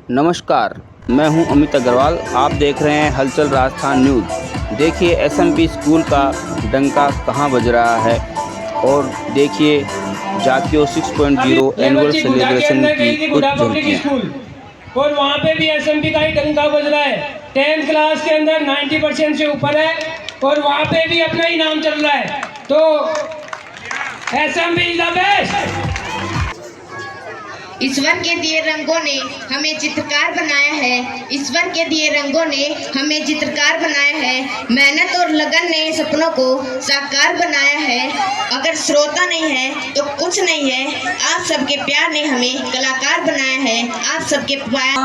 नमस्कार, मैं हूं अमित अग्रवाल। आप देख रहे हैं हलचल राजस्थान न्यूज़। देखिए एसएमपी स्कूल का डंका कहां बज रहा है और देखिए जाकियो 6.0 ये एनुअल बच्ची गुड्डा के सेलिब्रेशन अंदर की गई थी, कुछ गुड्डा पब्लिक झलकियां। स्कूल, और वहाँ पे भी एसएमपी का ही डंका बज रहा है। 10th क्लास के अंदर 90% से ऊपर है और वहाँ पे भी अपना ही नाम चल रहा है। तो एसएमपी इज द बेस्ट। ईश्वर के दिए रंगों ने हमें चित्रकार बनाया है। ईश्वर के दिए रंगों ने हमें चित्रकार बनाया है। मेहनत और लगन ने सपनों को साकार बनाया है। अगर श्रोता नहीं है तो कुछ नहीं है। आप सबके प्यार ने हमें कलाकार बनाया है। आप सबके प्यार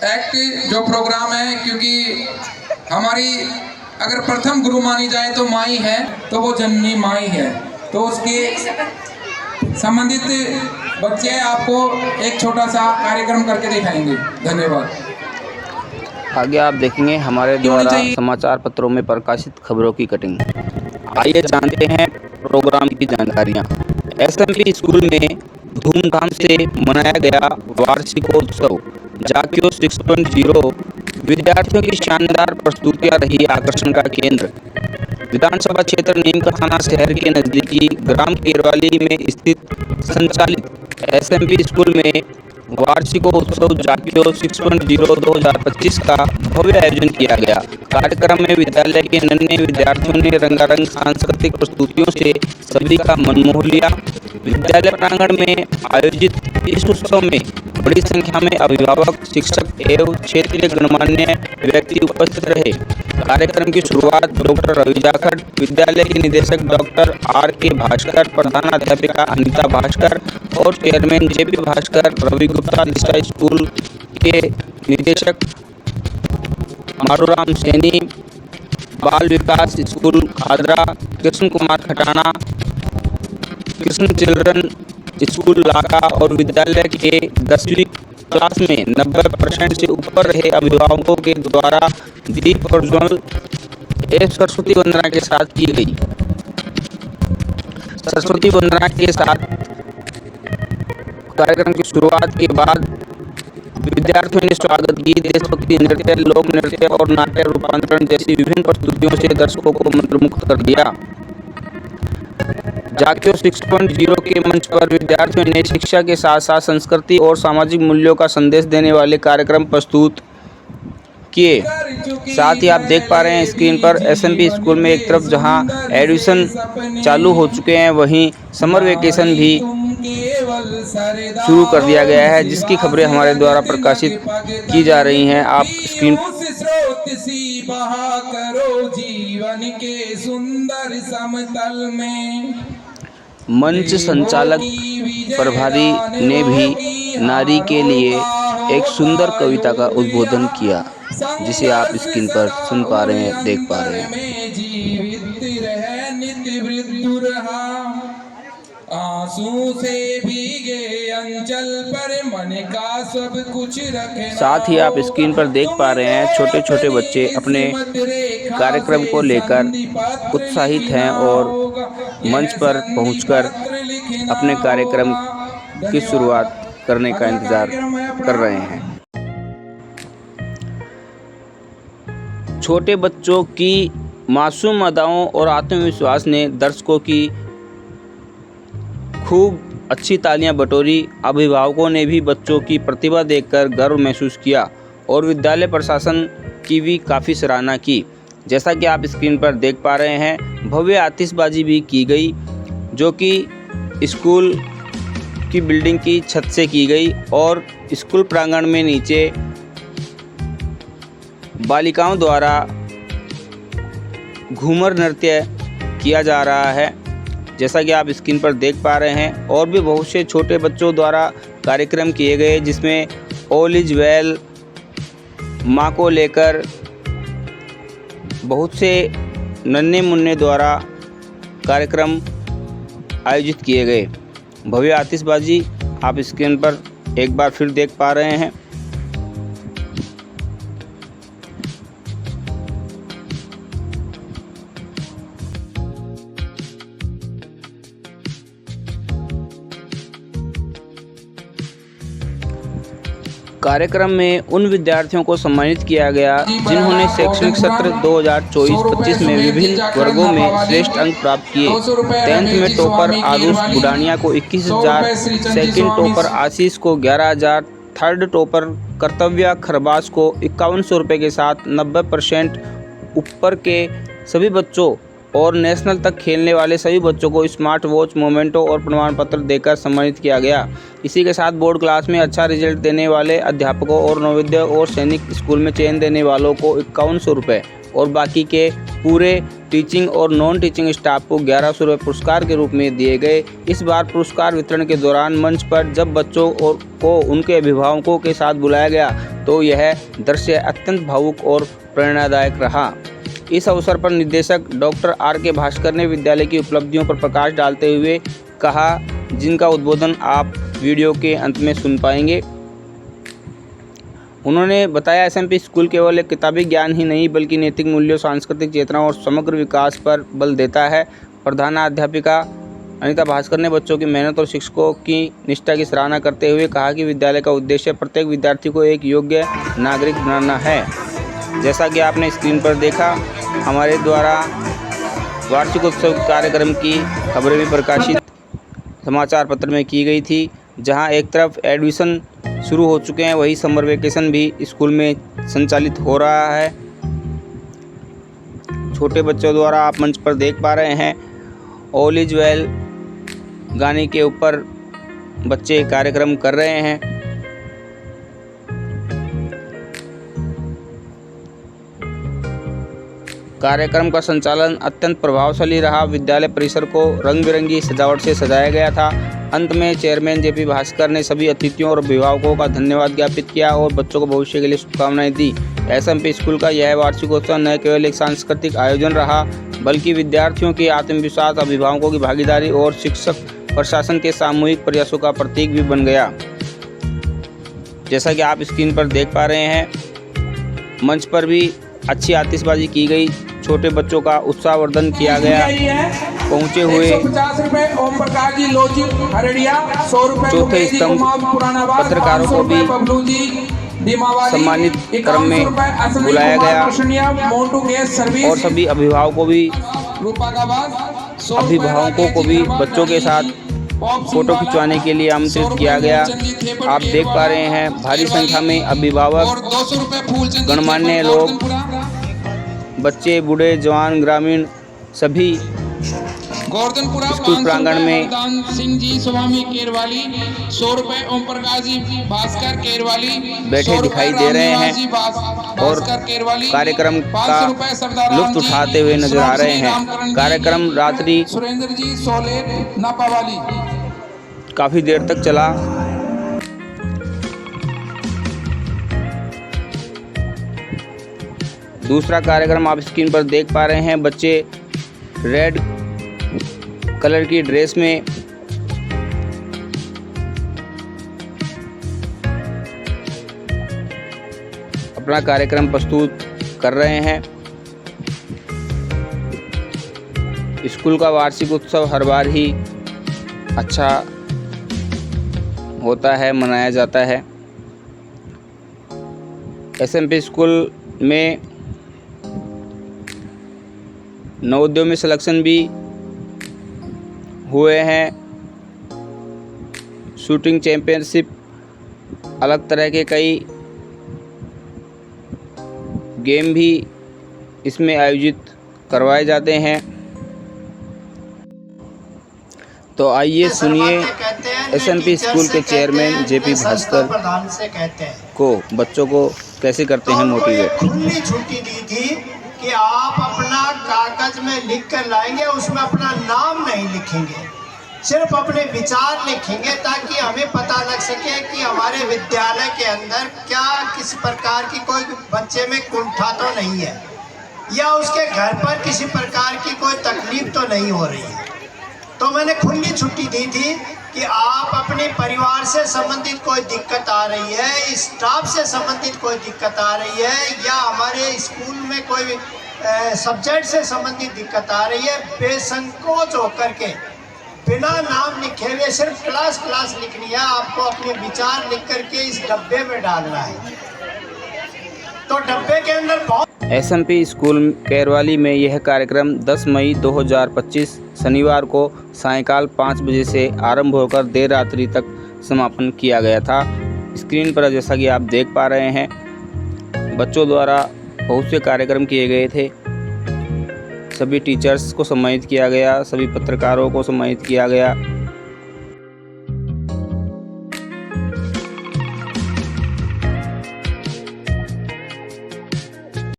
एक्ट जो प्रोग्राम है, क्योंकि हमारी अगर प्रथम गुरु मानी जाए तो माई है, तो वो जननी माई है। तो उसके संबंधित बच्चे आपको एक छोटा सा कार्यक्रम करके दिखाएंगे। धन्यवाद। आगे आप देखेंगे हमारे द्वारा समाचार पत्रों में प्रकाशित खबरों की कटिंग। आइए जानते हैं प्रोग्राम की जानकारियां। एसएमपी स्कूल में धूमधाम से मनाया गया वार्षिकोत्सव जाकियो 6.0। विद्यार्थियों की शानदार प्रस्तुतियां रही आकर्षण का केंद्र। विधानसभा क्षेत्र नीमकाथाना शहर के नजदीकी ग्राम केरवाली में स्थित संचालित एसएमपी स्कूल में वार्षिकोत्सव जाकियो 6.0 2025 का भव्य आयोजन किया गया। कार्यक्रम में विद्यालय के नन्हे विद्यार्थियों ने रंगारंग सांस्कृतिक प्रस्तुतियों से सभी का मन मोह लिया। विद्यालय प्रांगण में आयोजित इस उत्सव में बड़ी संख्या में अभिभावक, शिक्षक एवं क्षेत्रीय गणमान्य व्यक्ति उपस्थित रहे। कार्यक्रम की शुरुआत डॉक्टर रवि जाखड़, विद्यालय के निदेशक डॉक्टर R.K. भास्कर, प्रधानाध्यापिका अनिता भास्कर और chairman JP Bhaskar, Ravi Gupta, Disha school के निदेशक Maruram Saini, Bal Vikas school Khadra Krishna Kumar Khatana, Krishna children school Laka और विद्यालय के 10वीं क्लास में 90% से ऊपर रहे अभिभावकों के द्वारा दीप प्रज्वलन एवं सरस्वती वंदना के साथ की गई। सरस्वती वंदना के साथ कार्यक्रम की शुरुआत के बाद विद्यार्थियों ने स्वागत गीत, देशभक्ति नृत्य, लोक नृत्य और नाट्य रूपांतरण जैसी विभिन्न प्रस्तुतियों से दर्शकों को मंत्रमुग्ध कर दिया। जाकियो 6.0 के मंच पर विद्यार्थियों ने शिक्षा के साथ साथ संस्कृति और सामाजिक मूल्यों का संदेश देने वाले कार्यक्रम प्रस्तुत किए। साथ ही आप देख पा रहे हैं स्क्रीन पर एसएमपी स्कूल में एक तरफ जहां एडमिशन चालू हो चुके हैं, वहीं समर वेकेशन भी शुरू कर दिया गया है, जिसकी खबरें हमारे द्वारा प्रकाशित की जा रही हैं। आप स्क्रीन मंच संचालक प्रभारी ने भी नारी के लिए एक सुंदर कविता का उद्बोधन किया, जिसे आप स्क्रीन पर सुन पा रहे हैं, देख पा रहे हैं। आंसू से भीगे अंचल पर मन का सब कुछ रखे। साथ ही आप स्क्रीन पर देख पा रहे हैं छोटे छोटे बच्चे अपने कार्यक्रम को लेकर उत्साहित हैं और मंच पर पहुंचकर अपने कार्यक्रम की शुरुआत करने का इंतजार कर रहे हैं। छोटे बच्चों की मासूम अदाओं और आत्मविश्वास ने दर्शकों की खूब अच्छी तालियां बटोरी। अभिभावकों ने भी बच्चों की प्रतिभा देखकर गर्व महसूस किया और विद्यालय प्रशासन की भी काफ़ी सराहना की। जैसा कि आप स्क्रीन पर देख पा रहे हैं, भव्य आतिशबाजी भी की गई, जो कि स्कूल की बिल्डिंग की छत से की गई और स्कूल प्रांगण में नीचे बालिकाओं द्वारा घूमर नृत्य किया जा रहा है, जैसा कि आप स्क्रीन पर देख पा रहे हैं। और भी बहुत से छोटे बच्चों द्वारा कार्यक्रम किए गए, जिसमें ऑल इज वेल, माँ को लेकर बहुत से नन्हे मुन्ने द्वारा कार्यक्रम आयोजित किए गए। भव्य आतिशबाजी आप स्क्रीन पर एक बार फिर देख पा रहे हैं। कार्यक्रम में उन विद्यार्थियों को सम्मानित किया गया जिन्होंने शैक्षणिक सत्र 2024-25 में विभिन्न वर्गों में श्रेष्ठ अंक प्राप्त किए। 10th में टॉपर आरुष बुडानिया को 21,000, सेकंड टॉपर आशीष को 11,000, थर्ड टॉपर कर्तव्य खरबास को 5100 रुपये के साथ 90% ऊपर के सभी बच्चों और नेशनल तक खेलने वाले सभी बच्चों को स्मार्ट वॉच, मोमेंटो और प्रमाण पत्र देकर सम्मानित किया गया। इसी के साथ बोर्ड क्लास में अच्छा रिजल्ट देने वाले अध्यापकों और नवोदय और सैनिक स्कूल में चयन देने वालों को 5100 रुपये और बाकी के पूरे टीचिंग और नॉन टीचिंग स्टाफ को 1100 रुपये पुरस्कार के रूप में दिए गए। इस बार पुरस्कार वितरण के दौरान मंच पर जब बच्चों को उनके अभिभावकों के साथ बुलाया गया तो यह दृश्य अत्यंत भावुक और प्रेरणादायक रहा। इस अवसर पर निदेशक डॉक्टर R.K. भास्कर ने विद्यालय की उपलब्धियों पर प्रकाश डालते हुए कहा, जिनका उद्बोधन आप वीडियो के अंत में सुन पाएंगे। उन्होंने बताया SMP स्कूल केवल एक किताबी ज्ञान ही नहीं बल्कि नैतिक मूल्यों, सांस्कृतिक चेतना और समग्र विकास पर बल देता है। प्रधानाध्यापिका अनीता भास्कर ने बच्चों की मेहनत और शिक्षकों की निष्ठा की सराहना करते हुए कहा कि विद्यालय का उद्देश्य प्रत्येक विद्यार्थी को एक योग्य नागरिक बनाना है। जैसा कि आपने स्क्रीन पर देखा, हमारे द्वारा वार्षिकोत्सव कार्यक्रम की खबरें भी प्रकाशित समाचार पत्र में की गई थी, जहां एक तरफ एडमिशन शुरू हो चुके हैं, वही समर वेकेशन भी स्कूल में संचालित हो रहा है। छोटे बच्चों द्वारा आप मंच पर देख पा रहे हैं ऑल इज वेल गाने के ऊपर बच्चे कार्यक्रम कर रहे हैं। कार्यक्रम का संचालन अत्यंत प्रभावशाली रहा। विद्यालय परिसर को रंग बिरंगी सजावट से सजाया गया था। अंत में चेयरमैन JP भास्कर ने सभी अतिथियों और अभिभावकों का धन्यवाद ज्ञापित किया और बच्चों को भविष्य के लिए शुभकामनाएं दी। SMP स्कूल का यह वार्षिकोत्सव न केवल एक सांस्कृतिक आयोजन रहा बल्कि विद्यार्थियों के आत्मविश्वास, अभिभावकों की भागीदारी और शिक्षक प्रशासन के सामूहिक प्रयासों का प्रतीक भी बन गया। जैसा कि आप स्क्रीन पर देख पा रहे हैं, मंच पर भी अच्छी आतिशबाजी की गई, छोटे बच्चों का उत्साहवर्धन किया गया। पहुंचे हुए 150 रुपए ओम प्रकाश जी लोचित हरड़िया, 100 रुपए चौथे स्तंभ पत्रकारों को भी सम्मानित क्रम में बुलाया गया और सभी अभिभावकों को भी बच्चों के साथ फोटो खिंचवाने के लिए आमंत्रित किया गया। आप देख पा रहे हैं भारी संख्या में अभिभावक, गणमान्य लोग, बच्चे, बूढ़े, जवान, ग्रामीण सभी स्कूल प्रांगण में सिंह जी स्वामी केरवाली, 100 रुपए ओम प्रकाश जी भास्कर केरवाली बैठे दिखाई दे रहे हैं और कार्यक्रम का लुत्फ उठाते हुए नजर आ रहे हैं। कार्यक्रम रात्रि सुरेंद्र जी सोले नापावाली काफी देर तक चला। दूसरा कार्यक्रम आप स्क्रीन पर देख पा रहे हैं, बच्चे रेड कलर की ड्रेस में अपना कार्यक्रम प्रस्तुत कर रहे हैं। स्कूल का वार्षिक उत्सव हर बार ही अच्छा होता है, मनाया जाता है। SMP स्कूल में नवोदयों में सिलेक्शन भी हुए हैं। शूटिंग चैंपियनशिप, अलग तरह के कई गेम भी इसमें आयोजित करवाए जाते हैं। तो आइए सुनिए SMP स्कूल के चेयरमैन JP भास्कर को बच्चों को कैसे करते हैं मोटिवेट। खुली छुट्टी दी थी कि आप अपना कागज में लिख कर लाएंगे, उसमें अपना नाम नहीं लिखेंगे, सिर्फ अपने विचार लिखेंगे ताकि हमें पता लग सके कि हमारे विद्यालय के अंदर क्या किसी प्रकार की कोई बच्चे में कुंठा तो नहीं है या उसके घर पर किसी प्रकार की कोई तकलीफ तो नहीं हो रही है। तो मैंने खुली छुट्टी दी थी कि आप अपने परिवार से संबंधित कोई दिक्कत आ रही है, स्टाफ से संबंधित कोई दिक्कत आ रही है या हमारे स्कूल में कोई सब्जेक्ट से संबंधित दिक्कत आ रही है, बेसंकोच होकर के बिना नाम लिखे हुए सिर्फ क्लास लिखनी है। आपको अपने विचार लिख करके इस डब्बे में डालना है। तो डब्बे के अंदर बहुत एसएमपी स्कूल कैरवाली में यह कार्यक्रम 10 मई 2025 शनिवार को सायंकाल 5 बजे से आरंभ होकर देर रात्रि तक समापन किया गया था। स्क्रीन पर जैसा कि आप देख पा रहे हैं, बच्चों द्वारा बहुत से कार्यक्रम किए गए थे। सभी टीचर्स को सम्मानित किया गया, सभी पत्रकारों को सम्मानित किया गया।